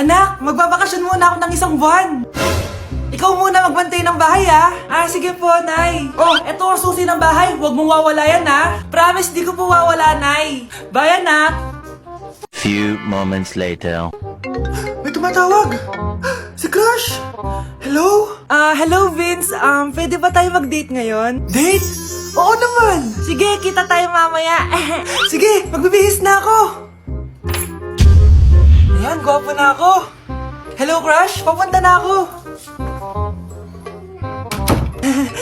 Anak, magbabakasyon muna ako ng isang buwan. Ikaw muna magbantay ng bahay, ha? Sige po, Nay. Oh, eto ang susi ng bahay. Huwag mong wawala yan, ha? Promise, di ko po wawala, Nay. Bye, anak. Few moments later. May tumatawag. Si Crush. Hello? Hello, Vince. Pwede ba tayo mag-date ngayon? Date? Oo naman. Sige, kita tayo mamaya. Sige, magbibihis na ako. Ayan, gwapo na ako. Hello, Crush. Papunta na ako.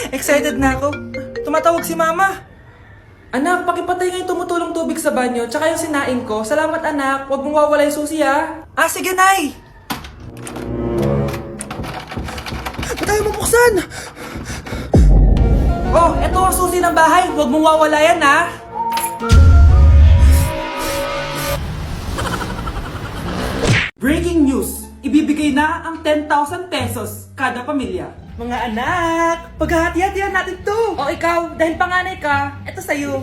Excited na ako. Tumatawag si Mama. Anak, pakipatay nga yung tumutulong tubig sa banyo, tsaka yung sinain ko. Salamat, anak. Huwag mong wawala yung susi, ha? Sige, Nay. Ba't tayo mabuksan? Oh, eto ang susi ng bahay. Huwag mong wawala yan, ha? Breaking news! Ibibigay na ang 10,000 pesos kada pamilya. Mga anak, paghahati-hatihan natin to. O ikaw, dahil panganay ka, eto sa'yo.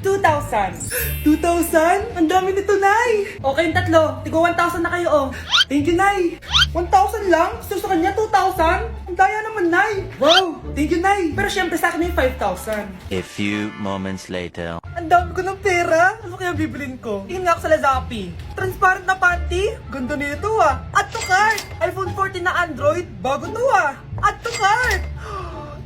2,000. 2,000? Ang dami nito, Nay. Okay yung tatlo. Tigo 1,000 na kayo, oh. Thank you, Nay. 1,000 lang? So sa kanya, 2,000? Ang daya naman, Nay. Wow, thank you, Nay. Pero syempre sa akin yung 5,000. A few moments later. Ang dami ko ng pera. Ano kaya bibilin ko? Tingin nga ako sa Lazappi. Transparent na panty? Ganda nito ah. Add to cart. iPhone 14 na Android? Bago to ah. Add to cart.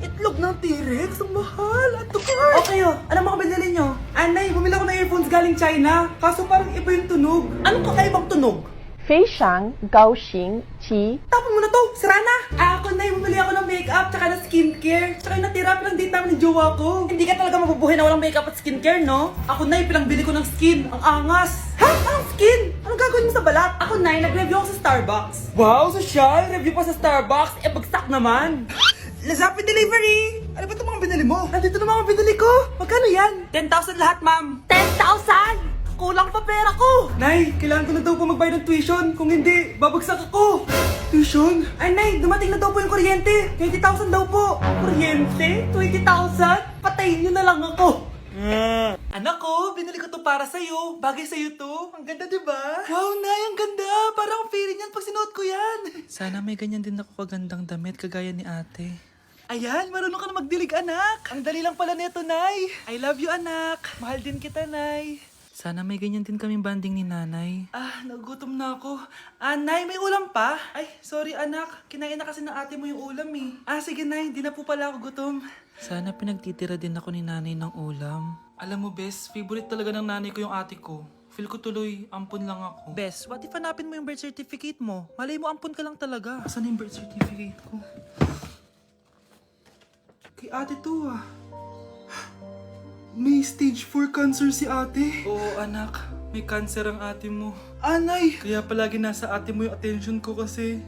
Itlog ng T-Rex? Ang mahal. Add to cart. Okay oh. Ano mga binili nyo? Anay, bumili ako ng earphones galing China. Kaso parang iba yung tunog. Anong kakaibang tunog? 非常高兴其 Tapon mo na to! Sira na! Ako na bumili ako ng makeup tsaka ng skincare. Tsaka yung natira pinang date namin ng jowa ko. Hindi ka talaga mabubuhay na walang makeup at skincare, no? Ako na pinangbili ko ng skin. Ang angas! Ha? Anong skin? Anong gagawin mo sa balat? Ako na nag-review ako sa Starbucks. Wow, social! Review pa sa Starbucks? Bagsak naman! Lazappi Delivery! Ano ba itong mga binili mo? Nandito na mga binili ko! Magkano yan? 10,000 lahat, ma'am! 10,000! Kulang pa pera ko! Nay, kailangan ko na daw po magbayad ng tuition. Kung hindi, babagsak ako. Tuition? Ay, Nay, dumating na daw po yung kuryente. 20,000 daw po. Kuryente? 20,000? Patayin niyo na lang ako. Anak ko, binili ko to para sa'yo. Bagay sa'yo to. Ang ganda, diba? Wow, Nay, ang ganda. Parang feeling yan pag sinuot ko yan. Sana may ganyan din ako kagandang damit kagaya ni ate. Ayan, marunong ka na magdilig, anak. Ang dali lang pala nito, Nay. I love you, anak. Mahal din kita, Nay. Sana may ganyan din kaming banding ni nanay. Nagugutom na ako. Nay, may ulam pa? Ay, sorry anak. Kinain na kasi ng ate mo yung ulam eh. Sige Nay, di na po pala ako gutom. Sana pinagtitira din ako ni nanay ng ulam. Alam mo, Bes, favorite talaga ng nanay ko yung ate ko. Feel ko tuloy, ampun lang ako. Bes, what if hanapin mo yung birth certificate mo? Malay mo, ampun ka lang talaga. Asan yung birth certificate ko? Kay ate to ah. May stage 4 cancer si ate. Oo, anak. May cancer ang ate mo. Anay! Kaya palagi nasa ate mo yung attention ko kasi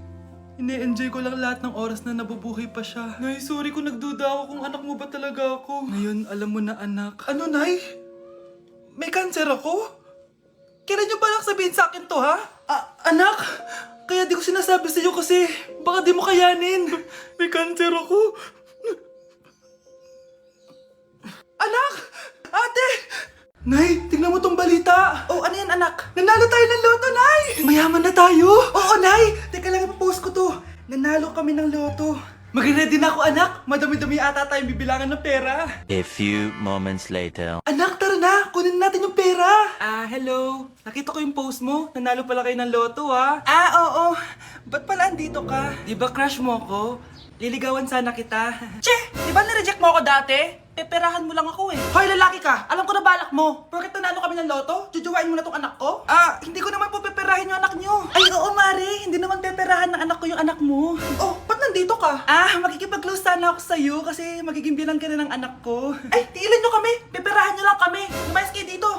ine-enjoy ko lang lahat ng oras na nabubuhay pa siya. Nay, sorry kung nagduda ako kung anak mo ba talaga ako. Ngayon, alam mo na, anak. Ano, Nay? May cancer ako? Kailan niyo palang sabihin sa akin to, ha? Anak! Kaya di ko sinasabi sa iyo kasi baka di mo kayanin. May cancer ako. Anak! Ate! Nay, tingnan mo tong balita. Oh, ano yan, anak? Nanalo tayo ng loto, Nay! Mayaman na tayo? Oo, Nay! Teka lang, ipapost ko to. Nanalo kami ng loto. Mag-ready na ako, anak. Madami-dami ata tayong bibilangan ng pera. A few moments later. Anak, tara na! Kunin natin yung pera! Hello. Nakita ko yung post mo. Nanalo pala kayo ng loto, ha? Oo. Ba't pala andito ka? Di ba crush mo ako? Liligawan sana kita. Che! Di ba nireject mo ako dati? Peperahan mo lang ako eh. Hoy, lalaki ka! Alam ko na balak mo. Porket nanalo kami ng loto, jujuwain mo na tong anak ko? Hindi ko naman po peperahin yung anak nyo. Ay, oo, Mare. Hindi naman peperahan ng anak ko yung anak mo. Oh, ba't nandito ka? Makikipag-close sana ako sa'yo kasi magiging bilang ka na ng anak ko. Ay, tiilan nyo kami. Peperahan nyo lang kami. Lumayas kayo dito.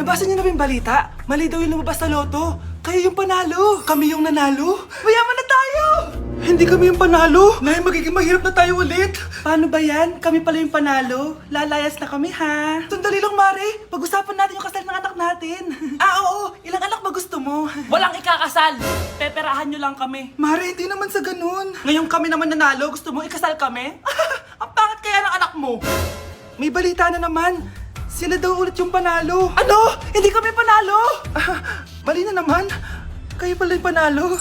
Nabasa niyo na ba yung balita? Mali daw yung lumabas sa loto. Kayo yung panalo. Kami yung nanalo. Mayaman na tayo! Hindi kami yung panalo. Nay, magiging mahirap na tayo ulit. Paano ba yan? Kami pala yung panalo. Lalayas na kami, ha? Sandali lang, Mare. Pag-usapan natin yung kasal ng anak natin. Oo. Ilang anak ba gusto mo? Walang ikakasal. Peperahan nyo lang kami. Mare, hindi naman sa ganun. Ngayon kami naman nanalo. Gusto mo ikasal kami? Ang pangat kaya ng anak mo. May balita na naman. Sila daw ulit yung panalo. Ano? Hindi kami panalo? Mali na naman. kayo pala yung panalo.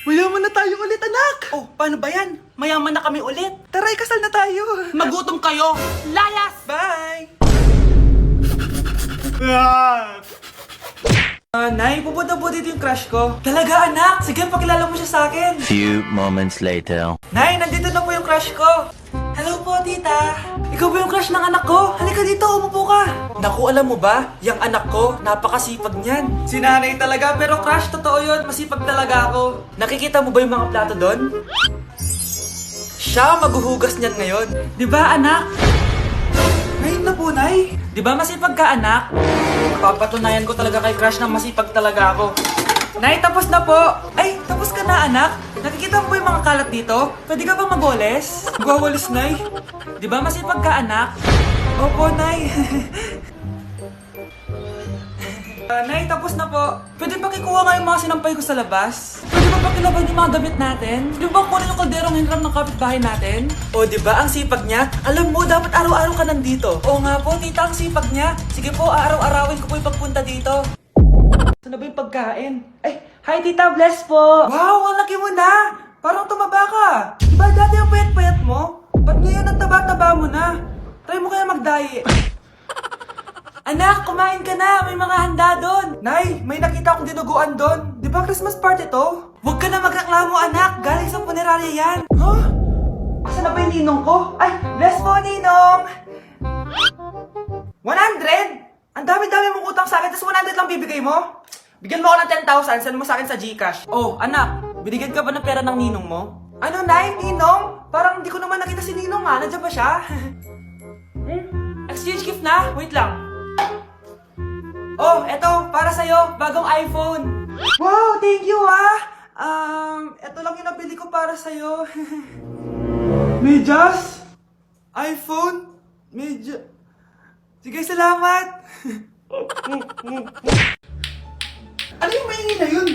Mayaman na tayo ulit, anak! Oh, paano ba yan? Mayaman na kami ulit. Tara, ikasal na tayo. Magutom kayo. Layas! Bye! Nay, pupunta po dito yung crush ko. Talaga, anak? Sige, pakilala mo siya sa akin. Few moments later. Nay, nandito na po yung crush ko. Hello po, tita. Ikaw ba yung crush ng anak ko? Halika dito, umupo ka. Naku, alam mo ba? Yung anak ko, napakasipag niyan. Si nanay talaga, pero crush, totoo yun. Masipag talaga ako. Nakikita mo ba yung mga plato doon? Siya maghuhugas niyan ngayon. Di ba, anak? Ngayon na po, nay. Di ba masipag ka, anak? Papatunayan ko talaga kay crush na masipag talaga ako. Nay, tapos na po. Ay, tapos ka na, anak. Nakikita mo ba yung mga kalat dito? Pwede ka bang magwalis? Magwawalis, Nay. Di ba masipag ka, anak? Opo, Nay. Nay, tapos na po. Pwede pa kikuha nga yung mga sinampay ko sa labas? Pwede ba pakilaban yung mga damit natin? Di ba kunin yung kalderong hinram ng kapitbahay natin? O, di ba ang sipag niya? Alam mo, dapat araw-araw ka nandito. O nga po, tita, ang sipag niya. Sige po, araw-arawin ko po yung pagpunta dito. Saan na ba yung pagkain? Ay, hi tita, bless po! Wow, ang laki mo na! Parang tumaba ka! Diba dati ang payat-payat mo? Ba't ngayon ang taba-taba mo na? Try mo kaya mag-diet. Anak, kumain ka na! May mga handa doon! Nay, may nakita akong dinuguan doon. Di ba Christmas party to? Huwag ka na magreklamo, anak! Galing sa punerarya yan! Huh? Asan na ba yung ninong ko? Ay, bless po, ninong! 100? Ang dami-dami mong utang sa akin, tapos 100 lang bibigay mo? Bigyan mo ako ng 10,000, send mo sa akin sa GCash. Oh, anak, binigyan ka ba ng pera ng ninong mo? Ano, Nay? Ninong? Parang hindi ko naman nakita si ninong ha, nandiyan ba siya? Exchange gift na? Wait lang. Oh, eto, para sa'yo, bagong iPhone. Wow, thank you ha! Eto lang yung nabili ko para sa'yo. Medyas? iPhone? Medyas? Sige, salamat! Ano yung maingin na yun?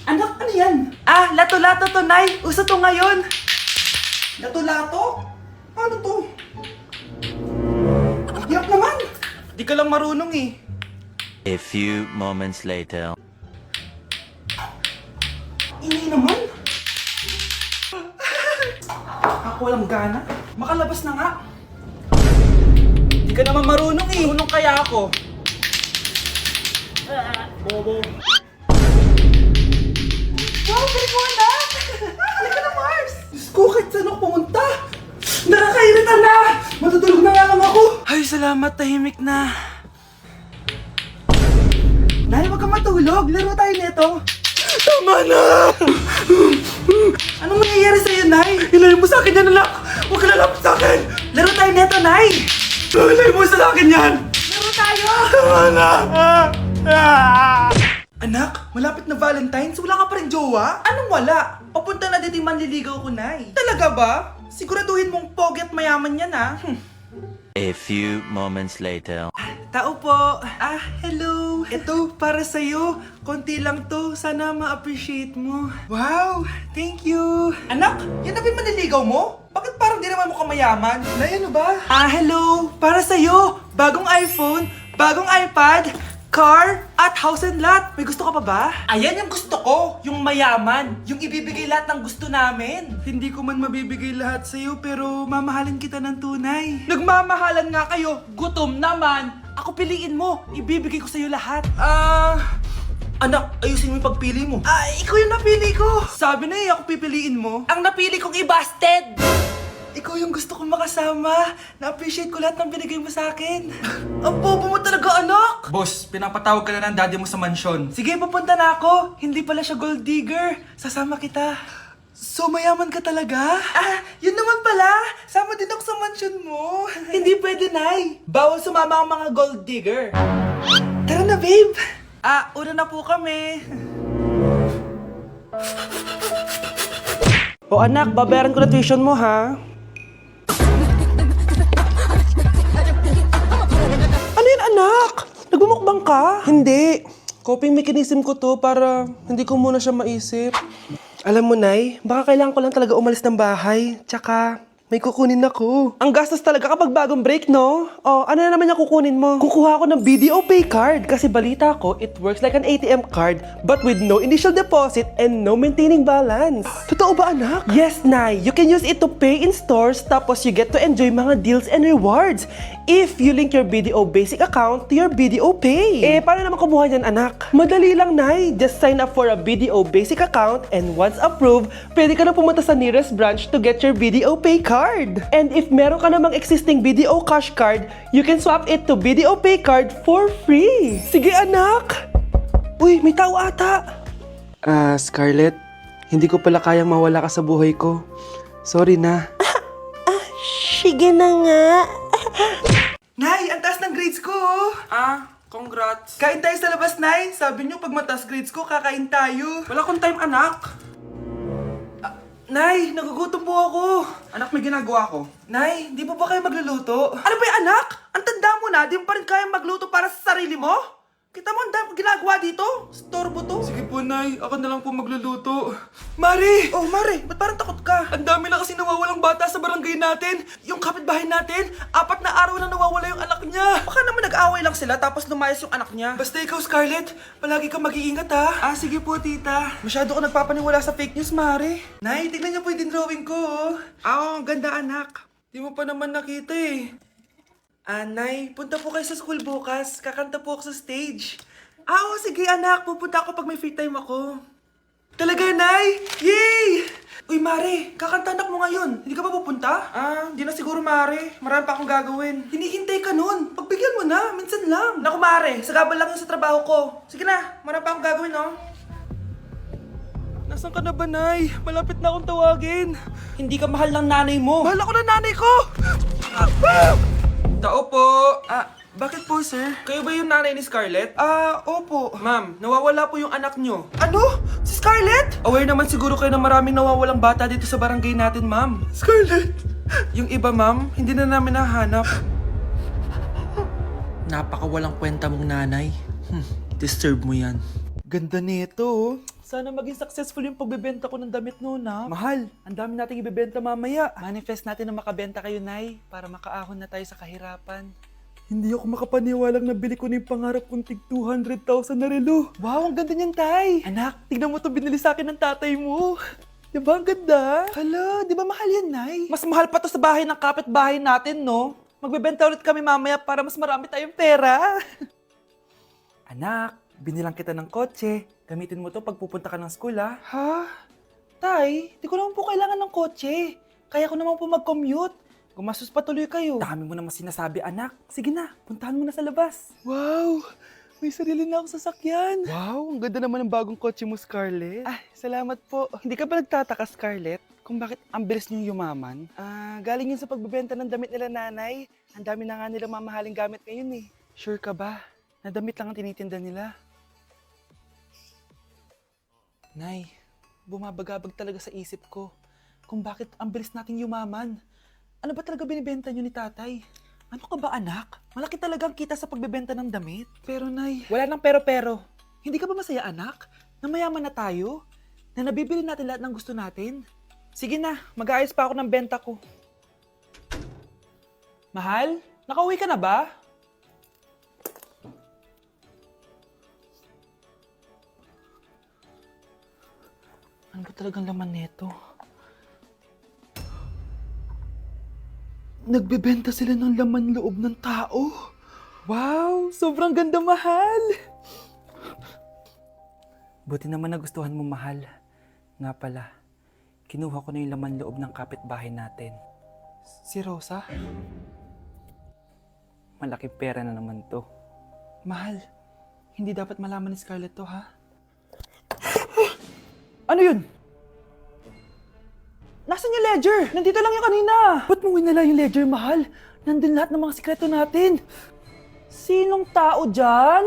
Anak, ano yan? Ah, lato-lato to, Nay! Uso to ngayon! Lato-lato? Ano to? Hirap naman! Di ka lang marunong eh. A few moments later. Ini naman! Ako walang gana. Makalabas na nga. Di ka naman marunong eh. Marunong kaya ako. Bobo. Wow, galing mo anak! Halika na, Mars! Diyos ko, kahit saan ako pumunta. Nakakairita na! Matutulog na nga lang ako. Ay, salamat, tahimik na. Nay, wag ka matulog. Laro tayo nito. Tama na! Anong mangyayari sa'yo, Nay? Ilayo mo sa akin yan, anak! Huwag ka lalapit sa akin! Laro tayo neto, Nay! Ilayo mo sa akin yan! Laro tayo! Tama na! Anak, malapit na Valentine's, wala ka pa rin jowa? Anong wala? Papunta na dito yung manliligaw ko, Nay. Talaga ba? Siguraduhin mong pogi at mayaman yan, ha? A few moments later. Tao po. Hello. Ito, para sa'yo. Konti lang to. Sana ma-appreciate mo. Wow, thank you. Anak, yan na ba yung manliligaw mo? Bakit parang di naman mukhang mayaman? Nay, ano ba? Hello. Para sa'yo. Bagong iPhone, bagong iPad, car, at house and lot. May gusto ka pa ba? Ayan yung gusto ko. Yung mayaman. Yung ibibigay lahat ng gusto namin. Hindi ko man mabibigay lahat sa'yo, pero mamahalin kita ng tunay. Nagmamahalan nga kayo. Gutom naman. Ako piliin mo. Ibibigay ko sa'yo lahat. Anak, ayusin mo yung pagpili mo. Ikaw yung napili ko. Sabi na ako pipiliin mo. Ang napili kong i-busted. Ikaw yung gusto kong makasama. Na-appreciate ko lahat ng binigay mo sa akin. Ang bobo mo talaga, anak! Boss, pinapatawag ka na ng daddy mo sa mansyon. Sige, papunta na ako. Hindi pala siya gold digger. Sasama kita. So, mayaman ka talaga? Yun naman pala. Sama din ako sa mansyon mo. Hindi pwede, Nay. Bawal sumama ang mga gold digger. Tara na, babe. Una na po kami. O anak, babayaran ko na tuition mo, ha? Ano yun, anak? Nagmumukbang ka? Hindi. Coping mechanism ko to para hindi ko muna siya maisip. Alam mo, Nay, baka kailangan ko lang talaga umalis ng bahay. Tsaka, May kukunin ako. Ang gastos talaga kapag bagong break, no? Oh, ano na naman yung kukunin mo? Kukuha ako ng BDO Pay card kasi balita ko, it works like an ATM card but with no initial deposit and no maintaining balance. Totoo ba, anak? Yes, Nay. You can use it to pay in stores tapos you get to enjoy mga deals and rewards if you link your BDO Basic account to your BDO Pay. Eh, paano naman kumuha yan, anak? Madali lang, Nay. Just sign up for a BDO Basic account and once approved, pwede ka na pumunta sa nearest branch to get your BDO Pay card. And if meron ka namang existing BDO Cash card, you can swap it to BDO Pay card for free. Sige, anak! Uy, may tao ata! Scarlett, hindi ko pala kayang mawala ka sa buhay ko. Sorry na. Sige na nga. Nay, ang taas ng grades ko! Congrats. Kain tayo sa labas, Nay. Sabi niyo, pag mataas grades ko, kakain tayo. Wala akong time, anak. Nay, nagugutom po ako. Anak, may ginagawa ko. Nay, di po ba kayo magluluto? Ano ba yung anak? Ang tanda mo na, di mo pa rin kaya magluto para sa sarili mo? Kita mo, ang dami kong ginagawa dito. Storbo to. Sige po, Nay. Ako na lang po magluluto. Mari! Oh, Mari, ba't parang takot ka? Ang dami na kasi nawawalang bata sa barangay natin. Yung kapitbahay natin, 4 na araw na nawawala yung anak niya. Baka naman nag-away lang sila tapos lumayas yung anak niya. Basta ikaw, Scarlett, palagi kang mag-iingat ha. Sige po, tita. Masyado ko nagpapaniwala sa fake news, Mari. Nay, tignan niyo po yung drawing ko. Ang ganda, anak. Di mo pa naman nakita eh. Nay, punta po kayo sa school bukas. Kakanta po ako sa stage. Oo, sige anak. Pupunta ako pag may free time ako. Talaga, Nay? Yay! Uy, Mare, kakanta anak mo ngayon. Hindi ka ba pupunta? Hindi na siguro, Mare. Marami pa akong gagawin. Hinihintay ka nun. Pagbigyan mo na, minsan lang. Naku, Mare, sagabal lang yun sa trabaho ko. Sige na, marami pa akong gagawin, no? Nasaan ka na ba, Nay? Malapit na akong tawagin. Hindi ka mahal ng nanay mo. Mahal ako ng nanay ko! Tao po. Bakit po, sir? Kayo ba yung nanay ni Scarlett? Opo. Ma'am, nawawala po yung anak nyo. Ano? Si Scarlett? Aware naman siguro kayo na maraming nawawalang bata dito sa barangay natin, ma'am. Scarlett? Yung iba, ma'am, hindi na namin nahanap. Napakawalang kwenta mong nanay. Disturb mo yan. Ganda nito, oh. Sana maging successful yung pagbebenta ko ng damit noon, ha? Mahal, ang dami nating ibebenta mamaya. Manifest natin na makabenta kayo, Nay, para makaahon na tayo sa kahirapan. Hindi ako makapaniwalang nabili ko na yung pangarap kong tig 200,000 na relo. Wow, ang ganda niyan, Tay. Anak, tignan mo to binili sa akin ng tatay mo. Diba ang ganda? Hala, di ba mahal yan, Nay? Mas mahal pa to sa bahay ng kapitbahay natin, no? Magbebenta ulit kami mamaya para mas marami tayong pera. Anak, binilang kita ng kotse. Gamitin mo to pag pupunta ka ng school, ha? Ha? Tay, di ko naman po kailangan ng kotse. Kaya ko naman po mag-commute. Gumastos pa tuloy kayo. Dami mo naman sinasabi, anak. Sige na, puntahan mo na sa labas. Wow! May sarili na ako sasakyan. Wow, ang ganda naman ng bagong kotse mo, Scarlett. Salamat po. Hindi ka ba nagtataka, Scarlett, kung bakit ang bilis niyong yumaman? Galing yun sa pagbebenta ng damit nila, nanay. Ang dami na nga nilang mamahaling gamit ngayon eh. Sure ka ba? Na damit lang ang tinitinda nila? Nay, bumabagabag talaga sa isip ko kung bakit ang bilis nating yumaman. Ano ba talaga binibenta niyo ni tatay? Ano ka ba, anak? Malaki talagang kita sa pagbebenta ng damit. Pero, Nay, wala nang pero-pero. Hindi ka ba masaya, anak? Na mayaman na tayo? Na nabibili natin lahat ng gusto natin? Sige na, mag-aayos pa ako ng benta ko. Mahal, nakauwi ka na ba? Ano ba talagang laman neto? Nagbebenta sila ng laman loob ng tao. Wow! Sobrang ganda, mahal! Buti naman nagustuhan mo, mahal. Nga pala, kinuha ko na yung laman loob ng kapitbahay natin. Si Rosa? Malaking pera na naman to. Mahal, hindi dapat malaman ni Scarlett to, ha? Ano yun? Nasaan yung ledger? Nandito lang yung kanina. Ba't mo winala yung ledger, mahal? Nandun lahat ng mga sikreto natin. Sinong tao dyan?